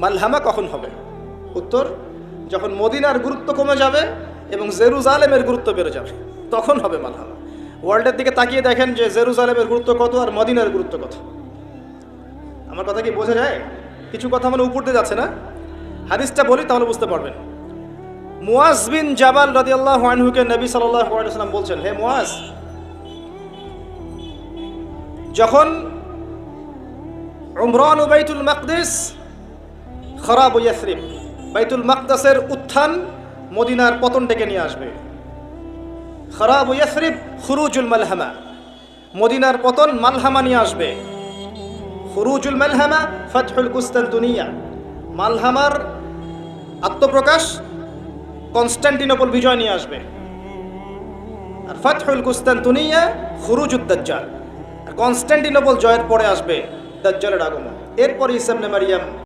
মালহামা কখন হবে? উত্তর, যখন মদিনার গুরুত্ব কমে যাবে এবং জেরুজালেমের গুরুত্ব বেড়ে যাবে, তখন হবে মালহামা। ওয়ার্ল্ডের দিকে তাকিয়ে দেখেন যে জেরুজালেমের গুরুত্ব কত আর মদিনার গুরুত্ব কত। আমার কথা কি বোঝা যায়? কিছু কথা মানে উপর দিয়ে যাচ্ছে না। হাদিসটা বলি তাহলে বুঝতে পারবেন। মুয়াজ বিন জাবাল রাদিয়াল্লাহু আনহুকে নবী সাল্লাল্লাহু আলাইহি ওয়াসাল্লাম বলছেন, হে মুয়াজ, যখন উমরান ও বাইতুল মাকদিস খরাব ও ইয়াসরিব, বাইতুল মাকদাসের উত্থান মদিনার পতন ডেকে নিয়ে আসবে। খরাব ও ইয়াসরিব খুরুজুল মালহামা, মদিনার পতন মালহামা নিয়ে আসবে। খুরুজুল মালহামা ফাতহুল কুস্তানতুনিয়া, মালহামার আত্মপ্রকাশ কনস্টান্টিনোপল বিজয় নিয়ে আসবে। আর ফাতহুল কুস্তানতুনিয়া খুরুজুদ দাজ্জাল, আর কনস্টান্টিনোপল জয়ের পরে আসবে দাজ্জালের আগমন। এরপর ঈসা ইবনে মারইয়াম